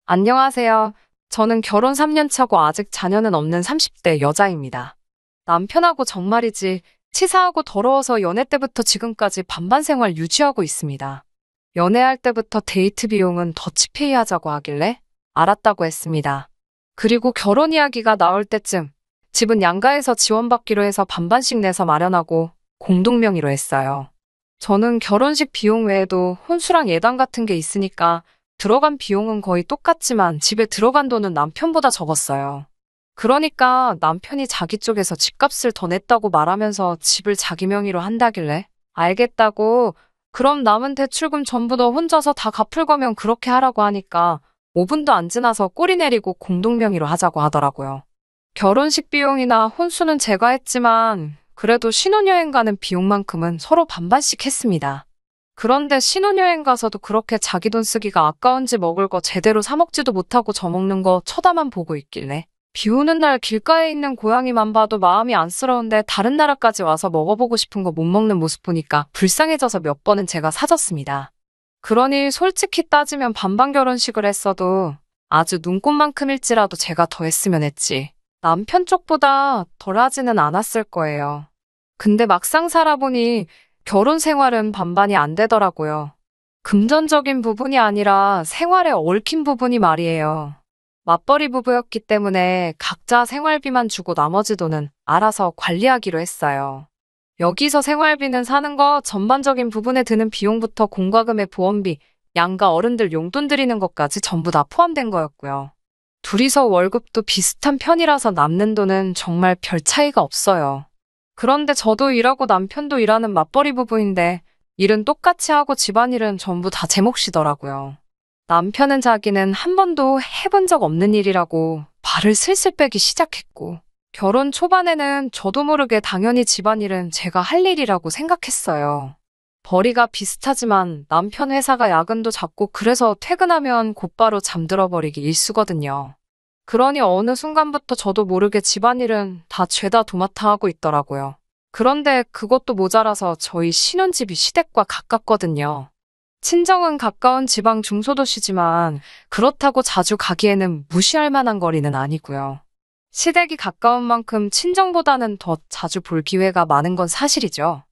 안녕하세요. 저는 결혼 3년 차고 아직 자녀는 없는 30대 여자입니다. 남편하고 정말이지 치사하고 더러워서 연애 때부터 지금까지 반반 생활 유지하고 있습니다. 연애할 때부터 데이트 비용은 더치페이 하자고 하길래 알았다고 했습니다. 그리고 결혼 이야기가 나올 때쯤 집은 양가에서 지원받기로 해서 반반씩 내서 마련하고 공동명의로 했어요. 저는 결혼식 비용 외에도 혼수랑 예단 같은 게 있으니까 들어간 비용은 거의 똑같지만 집에 들어간 돈은 남편보다 적었어요. 그러니까 남편이 자기 쪽에서 집값을 더 냈다고 말하면서 집을 자기 명의로 한다길래 알겠다고, 그럼 남은 대출금 전부 너 혼자서 다 갚을 거면 그렇게 하라고 하니까 5분도 안 지나서 꼬리 내리고 공동명의로 하자고 하더라고요. 결혼식 비용이나 혼수는 제가 했지만 그래도 신혼여행 가는 비용만큼은 서로 반반씩 했습니다. 그런데 신혼여행 가서도 그렇게 자기 돈 쓰기가 아까운지 먹을 거 제대로 사 먹지도 못하고 저 먹는 거 쳐다만 보고 있길래 비 오는 날 길가에 있는 고양이만 봐도 마음이 안쓰러운데 다른 나라까지 와서 먹어보고 싶은 거 못 먹는 모습 보니까 불쌍해져서 몇 번은 제가 사줬습니다. 그러니 솔직히 따지면 반반 결혼식을 했어도 아주 눈꽃만큼일지라도 제가 더 했으면 했지. 남편 쪽보다 덜 하지는 않았을 거예요. 근데 막상 살아보니 결혼 생활은 반반이 안 되더라고요. 금전적인 부분이 아니라 생활에 얽힌 부분이 말이에요. 맞벌이 부부였기 때문에 각자 생활비만 주고 나머지 돈은 알아서 관리하기로 했어요. 여기서 생활비는 사는 거 전반적인 부분에 드는 비용부터 공과금의 보험비, 양가 어른들 용돈 드리는 것까지 전부 다 포함된 거였고요. 둘이서 월급도 비슷한 편이라서 남는 돈은 정말 별 차이가 없어요. 그런데 저도 일하고 남편도 일하는 맞벌이 부부인데 일은 똑같이 하고 집안일은 전부 다 제 몫이더라고요. 남편은 자기는 한 번도 해본 적 없는 일이라고 발을 슬슬 빼기 시작했고, 결혼 초반에는 저도 모르게 당연히 집안일은 제가 할 일이라고 생각했어요. 벌이가 비슷하지만 남편 회사가 야근도 잡고 그래서 퇴근하면 곧바로 잠들어 버리기 일쑤거든요. 그러니 어느 순간부터 저도 모르게 집안일은 다 죄다 도맡아 하고 있더라고요. 그런데 그것도 모자라서 저희 신혼집이 시댁과 가깝거든요. 친정은 가까운 지방 중소도시지만 그렇다고 자주 가기에는 무시할 만한 거리는 아니고요. 시댁이 가까운 만큼 친정보다는 더 자주 볼 기회가 많은 건 사실이죠.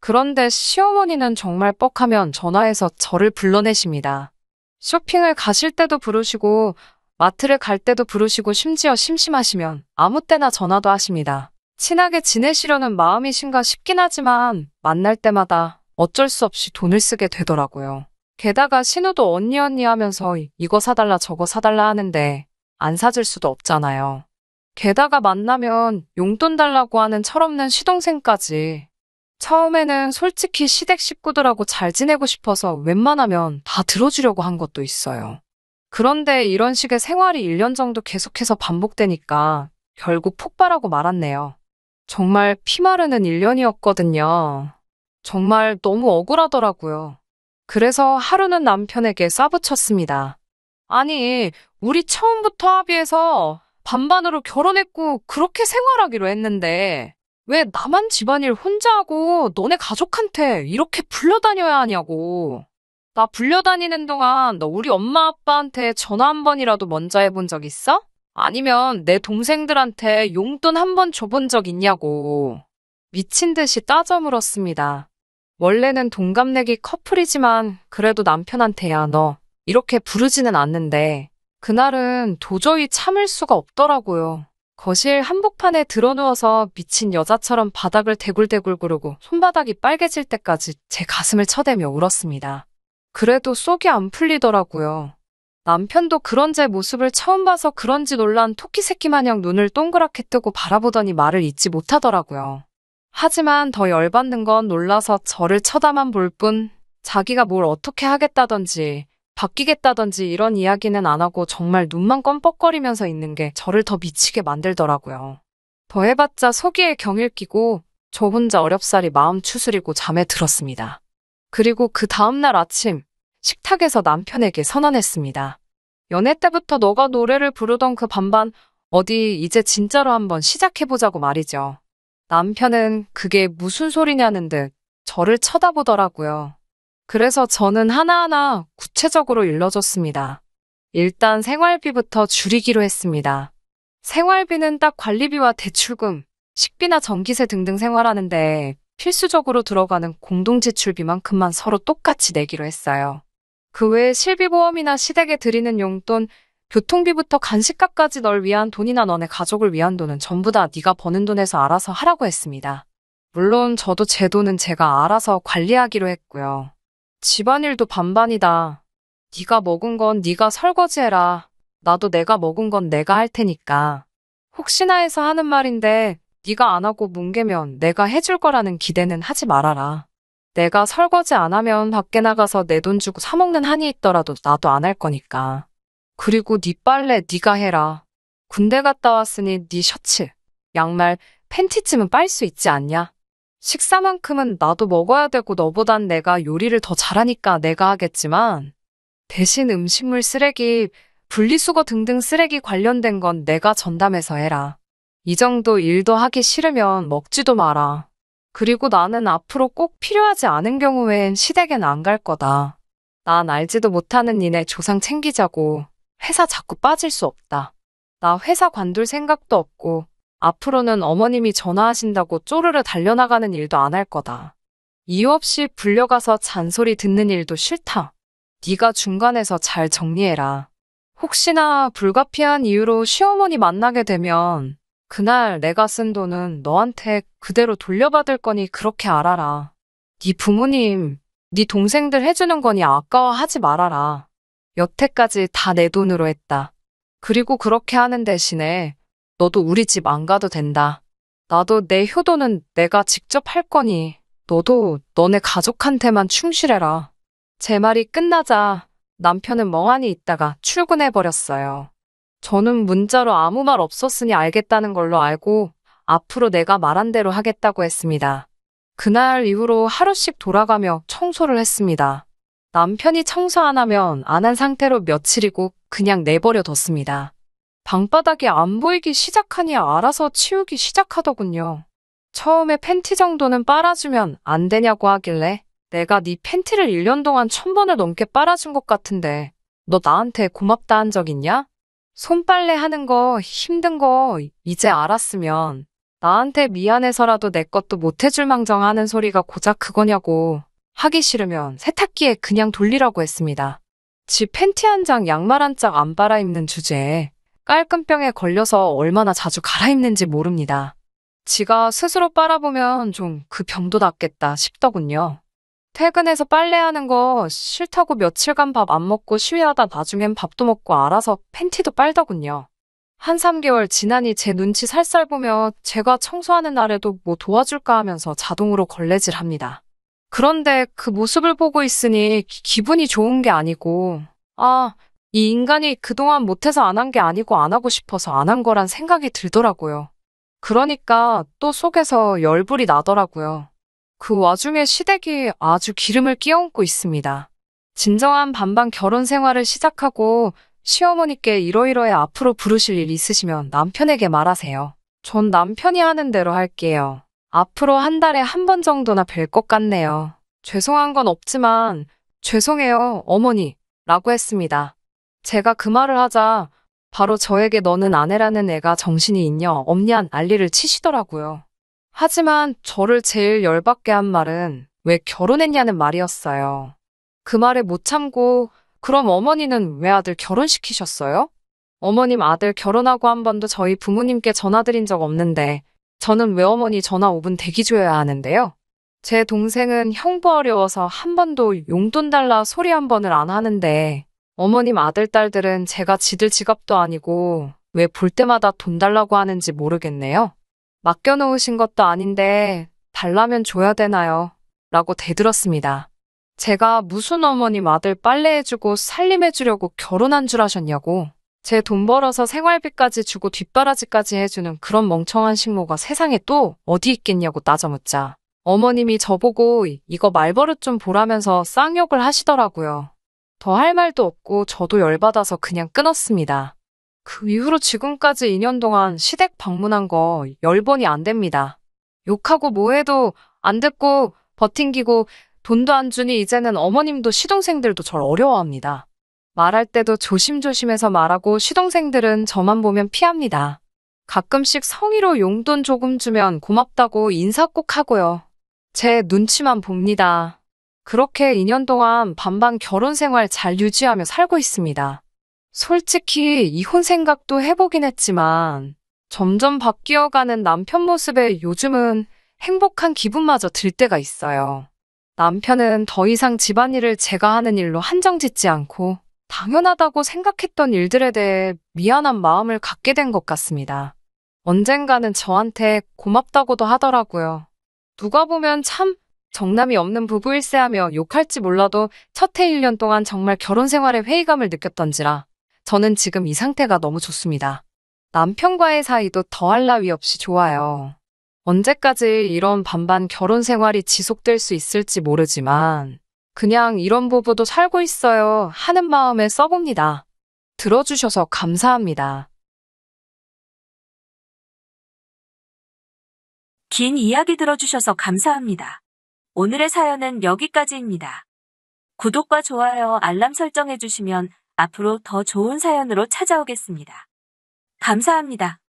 그런데 시어머니는 정말 뻑하면 전화해서 저를 불러내십니다. 쇼핑을 가실 때도 부르시고 마트를 갈 때도 부르시고 심지어 심심하시면 아무 때나 전화도 하십니다. 친하게 지내시려는 마음이신가 싶긴 하지만 만날 때마다 어쩔 수 없이 돈을 쓰게 되더라고요. 게다가 신우도 언니 하면서 이거 사달라 저거 사달라 하는데 안 사줄 수도 없잖아요. 게다가 만나면 용돈 달라고 하는 철없는 시동생까지. 처음에는 솔직히 시댁 식구들하고 잘 지내고 싶어서 웬만하면 다 들어주려고 한 것도 있어요. 그런데 이런 식의 생활이 1년 정도 계속해서 반복되니까 결국 폭발하고 말았네요. 정말 피마르는 1년이었거든요. 정말 너무 억울하더라고요. 그래서 하루는 남편에게 쏴붙였습니다. 아니, 우리 처음부터 합의해서 반반으로 결혼했고 그렇게 생활하기로 했는데 왜 나만 집안일 혼자 하고 너네 가족한테 이렇게 불려다녀야 하냐고. 나 불려다니는 동안 너 우리 엄마 아빠한테 전화 한 번이라도 먼저 해본 적 있어? 아니면 내 동생들한테 용돈 한 번 줘본 적 있냐고. 미친 듯이 따져 물었습니다. 원래는 동갑내기 커플이지만 그래도 남편한테야 너 이렇게 부르지는 않는데 그날은 도저히 참을 수가 없더라고요. 거실 한복판에 드러누워서 미친 여자처럼 바닥을 대굴대굴 구르고 손바닥이 빨개질 때까지 제 가슴을 쳐대며 울었습니다. 그래도 속이 안 풀리더라고요. 남편도 그런 제 모습을 처음 봐서 그런지 놀란 토끼 새끼 마냥 눈을 동그랗게 뜨고 바라보더니 말을 잇지 못하더라고요. 하지만 더 열받는 건 놀라서 저를 쳐다만 볼 뿐 자기가 뭘 어떻게 하겠다던지 바뀌겠다던지 이런 이야기는 안 하고 정말 눈만 껌뻑거리면서 있는 게 저를 더 미치게 만들더라고요. 더 해봤자 속이에 경일 끼고 저 혼자 어렵사리 마음 추스리고 잠에 들었습니다. 그리고 그 다음날 아침 식탁에서 남편에게 선언했습니다. 연애 때부터 너가 노래를 부르던 그 반반 어디 이제 진짜로 한번 시작해보자고 말이죠. 남편은 그게 무슨 소리냐는 듯 저를 쳐다보더라고요. 그래서 저는 하나하나 구체적으로 일러줬습니다. 일단 생활비부터 줄이기로 했습니다. 생활비는 딱 관리비와 대출금, 식비나 전기세 등등 생활하는데 필수적으로 들어가는 공동지출비만큼만 서로 똑같이 내기로 했어요. 그 외에 실비보험이나 시댁에 드리는 용돈, 교통비부터 간식값까지 널 위한 돈이나 너네 가족을 위한 돈은 전부 다 네가 버는 돈에서 알아서 하라고 했습니다. 물론 저도 제 돈은 제가 알아서 관리하기로 했고요. 집안일도 반반이다. 네가 먹은 건 네가 설거지해라. 나도 내가 먹은 건 내가 할 테니까. 혹시나 해서 하는 말인데 네가 안 하고 뭉개면 내가 해줄 거라는 기대는 하지 말아라. 내가 설거지 안 하면 밖에 나가서 내 돈 주고 사 먹는 한이 있더라도 나도 안 할 거니까. 그리고 네 빨래 네가 해라. 군대 갔다 왔으니 네 셔츠, 양말, 팬티쯤은 빨 수 있지 않냐? 식사만큼은 나도 먹어야 되고 너보단 내가 요리를 더 잘하니까 내가 하겠지만 대신 음식물 쓰레기, 분리수거 등등 쓰레기 관련된 건 내가 전담해서 해라. 이 정도 일도 하기 싫으면 먹지도 마라. 그리고 나는 앞으로 꼭 필요하지 않은 경우엔 시댁엔 안 갈 거다. 난 알지도 못하는 니네 조상 챙기자고 회사 자꾸 빠질 수 없다. 나 회사 관둘 생각도 없고 앞으로는 어머님이 전화하신다고 쪼르르 달려나가는 일도 안 할 거다. 이유 없이 불려가서 잔소리 듣는 일도 싫다. 네가 중간에서 잘 정리해라. 혹시나 불가피한 이유로 시어머니 만나게 되면 그날 내가 쓴 돈은 너한테 그대로 돌려받을 거니 그렇게 알아라. 네 부모님, 네 동생들 해주는 거니 아까워하지 말아라. 여태까지 다 내 돈으로 했다. 그리고 그렇게 하는 대신에 너도 우리 집 안 가도 된다. 나도 내 효도는 내가 직접 할 거니 너도 너네 가족한테만 충실해라. 제 말이 끝나자 남편은 멍하니 있다가 출근해버렸어요. 저는 문자로 아무 말 없었으니 알겠다는 걸로 알고 앞으로 내가 말한 대로 하겠다고 했습니다. 그날 이후로 하루씩 돌아가며 청소를 했습니다. 남편이 청소 안 하면 안 한 상태로 며칠이고 그냥 내버려 뒀습니다. 방바닥이 안 보이기 시작하니 알아서 치우기 시작하더군요. 처음에 팬티 정도는 빨아주면 안 되냐고 하길래 내가 네 팬티를 1년 동안 1000번을 넘게 빨아준 것 같은데 너 나한테 고맙다 한 적 있냐? 손빨래 하는 거 힘든 거 이제 알았으면 나한테 미안해서라도 내 것도 못 해줄 망정 하는 소리가 고작 그거냐고. 하기 싫으면 세탁기에 그냥 돌리라고 했습니다. 지 팬티 한 장, 양말 한 짝 안 빨아입는 주제에 깔끔병에 걸려서 얼마나 자주 갈아입는지 모릅니다. 지가 스스로 빨아보면 좀 그 병도 낫겠다 싶더군요. 퇴근해서 빨래하는 거 싫다고 며칠간 밥 안 먹고 시위하다 나중엔 밥도 먹고 알아서 팬티도 빨더군요. 한 3개월 지나니 제 눈치 살살 보며 제가 청소하는 날에도 뭐 도와줄까 하면서 자동으로 걸레질합니다. 그런데 그 모습을 보고 있으니 기분이 좋은 게 아니고 이 인간이 그동안 못해서 안 한 게 아니고 안 하고 싶어서 안 한 거란 생각이 들더라고요. 그러니까 또 속에서 열불이 나더라고요. 그 와중에 시댁이 아주 기름을 끼얹고 있습니다. 진정한 반반 결혼 생활을 시작하고 시어머니께 이러이러해 앞으로 부르실 일 있으시면 남편에게 말하세요. 전 남편이 하는 대로 할게요. 앞으로 한 달에 한 번 정도나 뵐 것 같네요. 죄송한 건 없지만 죄송해요, 어머니 라고 했습니다. 제가 그 말을 하자 바로 저에게 너는 아내라는 애가 정신이 있냐 없냐 난리를 치시더라고요. 하지만 저를 제일 열받게 한 말은 왜 결혼했냐는 말이었어요. 그 말에 못 참고 그럼 어머니는 왜 아들 결혼시키셨어요? 어머님 아들 결혼하고 한 번도 저희 부모님께 전화드린 적 없는데 저는 왜 어머니 전화 5분 대기 줘야 하는데요? 제 동생은 형부 어려워서 한 번도 용돈 달라 소리 한 번을 안 하는데 어머님 아들, 딸들은 제가 지들 지갑도 아니고 왜 볼 때마다 돈 달라고 하는지 모르겠네요. 맡겨놓으신 것도 아닌데 달라면 줘야 되나요? 라고 대들었습니다. 제가 무슨 어머님 아들 빨래해주고 살림해주려고 결혼한 줄 아셨냐고. 제 돈 벌어서 생활비까지 주고 뒷바라지까지 해주는 그런 멍청한 식모가 세상에 또 어디 있겠냐고 따져묻자 어머님이 저보고 이거 말버릇 좀 보라면서 쌍욕을 하시더라고요. 더 할 말도 없고 저도 열받아서 그냥 끊었습니다. 그 이후로 지금까지 2년 동안 시댁 방문한 거 10번이 안 됩니다. 욕하고 뭐해도 안 듣고 버팅기고 돈도 안 주니 이제는 어머님도 시동생들도 절 어려워합니다. 말할 때도 조심조심해서 말하고 시동생들은 저만 보면 피합니다. 가끔씩 성의로 용돈 조금 주면 고맙다고 인사 꼭 하고요. 제 눈치만 봅니다. 그렇게 2년 동안 반반 결혼 생활 잘 유지하며 살고 있습니다. 솔직히 이혼 생각도 해보긴 했지만 점점 바뀌어가는 남편 모습에 요즘은 행복한 기분마저 들 때가 있어요. 남편은 더 이상 집안일을 제가 하는 일로 한정 짓지 않고 당연하다고 생각했던 일들에 대해 미안한 마음을 갖게 된 것 같습니다. 언젠가는 저한테 고맙다고도 하더라고요. 누가 보면 참 정남이 없는 부부일세 하며 욕할지 몰라도 첫 해 1년 동안 정말 결혼 생활에 회의감을 느꼈던지라 저는 지금 이 상태가 너무 좋습니다. 남편과의 사이도 더할 나위 없이 좋아요. 언제까지 이런 반반 결혼 생활이 지속될 수 있을지 모르지만 그냥 이런 부부도 살고 있어요 하는 마음에 써봅니다. 들어주셔서 감사합니다. 긴 이야기 들어주셔서 감사합니다. 오늘의 사연은 여기까지입니다. 구독과 좋아요, 알람 설정해주시면 앞으로 더 좋은 사연으로 찾아오겠습니다. 감사합니다.